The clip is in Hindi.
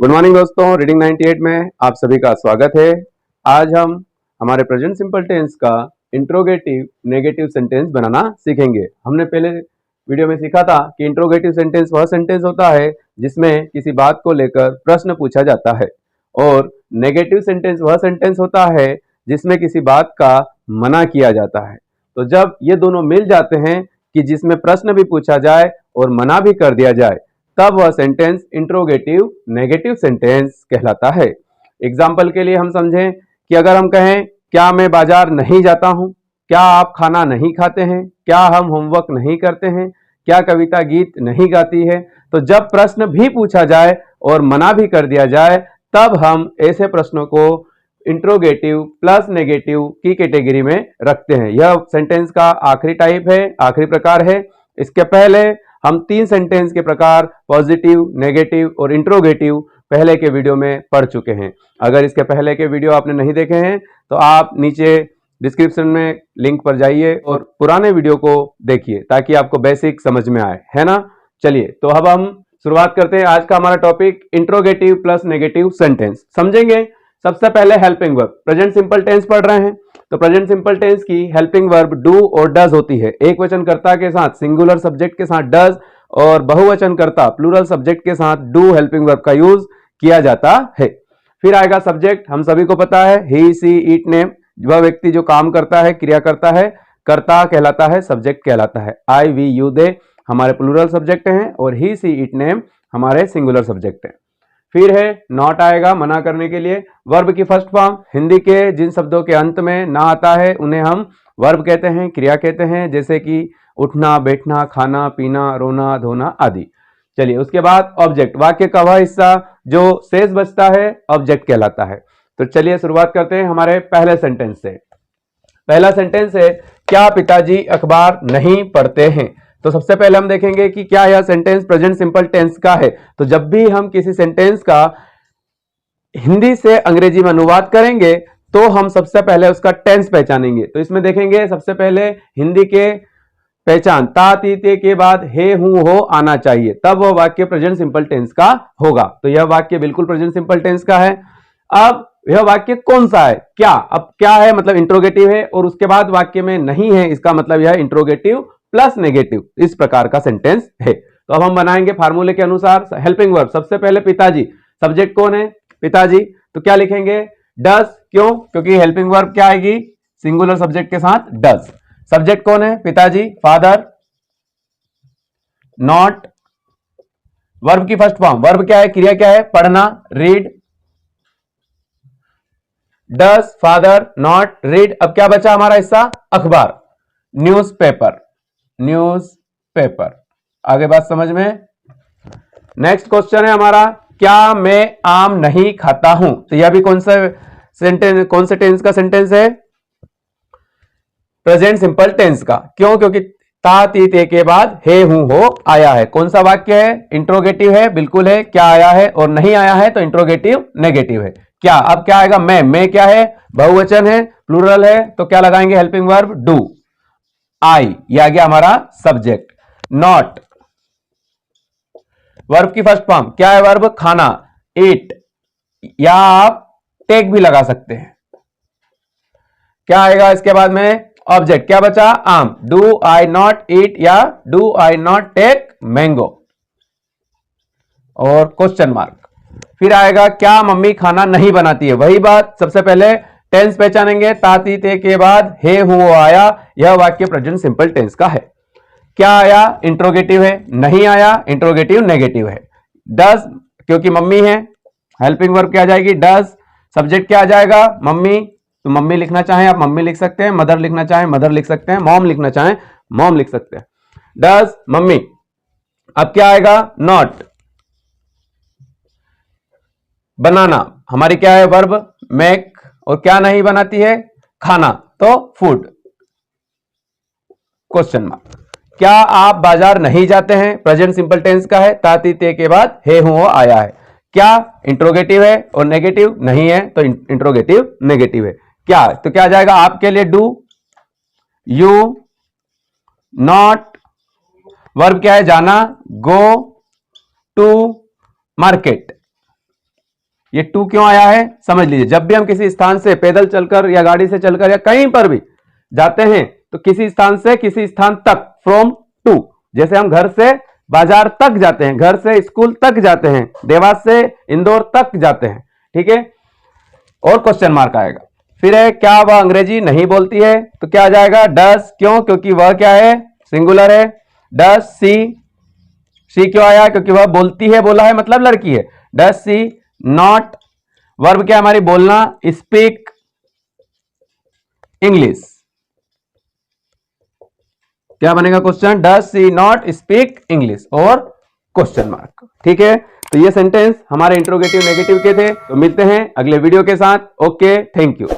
गुड मॉर्निंग दोस्तों, रीडिंग 98 में आप सभी का स्वागत है। आज हम हमारे प्रेजेंट सिंपल टेंस का इंट्रोगेटिव नेगेटिव सेंटेंस बनाना सीखेंगे। हमने पहले वीडियो में सीखा था कि इंट्रोगेटिव सेंटेंस वह सेंटेंस होता है जिसमें किसी बात को लेकर प्रश्न पूछा जाता है, और नेगेटिव सेंटेंस वह सेंटेंस होता है जिसमें किसी बात का मना किया जाता है। तो जब ये दोनों मिल जाते हैं कि जिसमें प्रश्न भी पूछा जाए और मना भी कर दिया जाए, तब वह सेंटेंस इंट्रोगेटिव नेगेटिव सेंटेंस कहलाता है। एग्जाम्पल के लिए हम समझें कि अगर हम कहें क्या मैं बाजार नहीं जाता हूं, क्या आप खाना नहीं खाते हैं, क्या हम होमवर्क नहीं करते हैं, क्या कविता गीत नहीं गाती है, तो जब प्रश्न भी पूछा जाए और मना भी कर दिया जाए, तब हम ऐसे प्रश्नों को इंट्रोगेटिव प्लस नेगेटिव की कैटेगरी में रखते हैं। यह सेंटेंस का आखिरी टाइप है, आखिरी प्रकार है। इसके पहले हम 3 सेंटेंस के प्रकार पॉजिटिव, नेगेटिव और इंट्रोगेटिव पहले के वीडियो में पढ़ चुके हैं। अगर इसके पहले के वीडियो आपने नहीं देखे हैं तो आप नीचे डिस्क्रिप्शन में लिंक पर जाइए और पुराने वीडियो को देखिए ताकि आपको बेसिक समझ में आए, है ना। चलिए, तो अब हम शुरुआत करते हैं। आज का हमारा topic interrogative plus negative sentence समझेंगे। सबसे पहले helping verb, present simple tense पढ़ रहे हैं तो प्रेजेंट सिंपल टेंस की हेल्पिंग वर्ब डू और डज होती है। एक वचन कर्ता के साथ सिंगुलर सब्जेक्ट के साथ डज, और बहुवचन कर्ता प्लूरल सब्जेक्ट के साथ डू हेल्पिंग वर्ब का यूज किया जाता है। फिर आएगा सब्जेक्ट, हम सभी को पता है ही सी इट नेम, वह व्यक्ति जो काम करता है, क्रिया करता है, कर्ता कहलाता है, सब्जेक्ट कहलाता है। आई वी यू दे हमारे प्लूरल सब्जेक्ट हैं और ही सी इट नेम हमारे सिंगुलर सब्जेक्ट हैं। फिर है नॉट आएगा मना करने के लिए। वर्ब की फर्स्ट फॉर्म, हिंदी के जिन शब्दों के अंत में ना आता है उन्हें हम वर्ब कहते हैं, क्रिया कहते हैं, जैसे कि उठना, बैठना, खाना, पीना, रोना, धोना आदि। चलिए, उसके बाद ऑब्जेक्ट, वाक्य का वह हिस्सा जो शेष बचता है ऑब्जेक्ट कहलाता है। तो चलिए शुरुआत करते हैं हमारे पहले सेंटेंस से। पहला सेंटेंस है क्या पिताजी अखबार नहीं पढ़ते हैं। तो सबसे पहले हम देखेंगे कि क्या यह सेंटेंस प्रेजेंट सिंपल टेंस का है। तो जब भी हम किसी सेंटेंस का हिंदी से अंग्रेजी में अनुवाद करेंगे तो हम सबसे पहले उसका टेंस पहचानेंगे। तो इसमें देखेंगे सबसे पहले हिंदी के पहचान ता ती ते के बाद हे हूं हो आना चाहिए, तब वह वाक्य प्रेजेंट सिंपल टेंस का होगा। तो यह वाक्य बिल्कुल प्रेजेंट सिंपल टेंस का है। अब यह वाक्य कौन सा है, क्या, अब क्या है मतलब इंट्रोगेटिव है, और उसके बाद वाक्य में नहीं है, इसका मतलब यह इंट्रोगेटिव प्लस नेगेटिव, इस प्रकार का सेंटेंस है। तो अब हम बनाएंगे फार्मूले के अनुसार हेल्पिंग वर्ब। सबसे पहले पिताजी, सब्जेक्ट कौन है, पिताजी, तो क्या लिखेंगे डज, क्यों, क्योंकि हेल्पिंग वर्ब क्या आएगी, सिंगुलर सब्जेक्ट के साथ डज। सब्जेक्ट कौन है, पिताजी, फादर, नॉट, वर्ब की फर्स्ट फॉर्म, वर्ब क्या है, क्रिया क्या है, पढ़ना, read, does, father, not, read. अब क्या बचा हमारा हिस्सा, अखबार, न्यूज़पेपर, न्यूज़पेपर। आगे बात समझ में। नेक्स्ट क्वेश्चन है हमारा क्या मैं आम नहीं खाता हूं। तो यह भी कौन सा सेंटेंस, कौन से टेंस का सेंटेंस है, प्रेजेंट सिंपल टेंस का। क्यों, क्योंकि ता ती ते के बाद हे हूं हो आया है। कौन सा वाक्य है, इंट्रोगेटिव है, बिल्कुल है। क्या आया है और नहीं आया है तो इंट्रोगेटिव नेगेटिव है। क्या, अब क्या आएगा, मैं क्या है, बहुवचन है, प्लूरल है, तो क्या लगाएंगे हेल्पिंग वर्ब डू। आई, यह आ गया हमारा सब्जेक्ट। नॉट, वर्ब की फर्स्ट फॉर्म क्या है, वर्ब खाना, ईट, या आप टेक भी लगा सकते हैं। क्या आएगा इसके बाद में, ऑब्जेक्ट, क्या बचा, आम, डू आई नॉट ईट या do I not take mango, और क्वेश्चन मार्क। फिर आएगा क्या मम्मी खाना नहीं बनाती है। वही बात, सबसे पहले टेंस पहचानेंगे, ताती ते के बाद हे हूं आया, यह वाक्य प्रेजेंट सिंपल टेंस का है। क्या आया, इंट्रोगेटिव है, नहीं आया इंट्रोगेटिव नेगेटिव है। डज, क्योंकि मम्मी है, हेल्पिंग वर्ब क्या आ जाएगी, डज। सब्जेक्ट क्या आ जाएगा, मम्मी, तो मम्मी लिखना चाहें आप मम्मी लिख सकते हैं, मदर लिखना चाहें मदर लिख सकते हैं, मॉम लिखना चाहें मॉम लिख सकते हैं। Does, mummy. अब क्या आएगा, नॉट, बनाना, हमारी क्या है वर्ब मेक, और क्या नहीं बनाती है, खाना, तो फूड, क्वेश्चन मार्क। क्या आप बाजार नहीं जाते हैं, प्रेजेंट सिंपल टेंस का है, ताती ते के बाद हे हूं आया है। क्या, इंट्रोगेटिव है और नेगेटिव नहीं है तो इंट्रोगेटिव नेगेटिव है। क्या, तो क्या आ जाएगा आपके लिए डू, यू, नॉट, वर्ब क्या है जाना, गो टू मार्केट, ये टू क्यों आया है समझ लीजिए। जब भी हम किसी स्थान से पैदल चलकर या गाड़ी से चलकर या कहीं पर भी जाते हैं तो किसी स्थान से किसी स्थान तक, फ्रॉम टू, जैसे हम घर से बाजार तक जाते हैं, घर से स्कूल तक जाते हैं, देवास से इंदौर तक जाते हैं, ठीक है। और क्वेश्चन मार्क आएगा। फिर है क्या वह अंग्रेजी नहीं बोलती है, तो क्या आ जाएगा डस, क्यों, क्योंकि वह क्या है सिंगुलर है। डस सी, सी क्यों आया, क्योंकि वह बोलती है, बोला है मतलब लड़की है। डस सी नॉट, वर्ब क्या हमारी बोलना, स्पीक इंग्लिश, क्या बनेगा question, does she not speak English और क्वेश्चन मार्क, ठीक है। तो ये सेंटेंस हमारे इंट्रोगेटिव नेगेटिव के थे। तो मिलते हैं अगले वीडियो के साथ। Okay, thank you.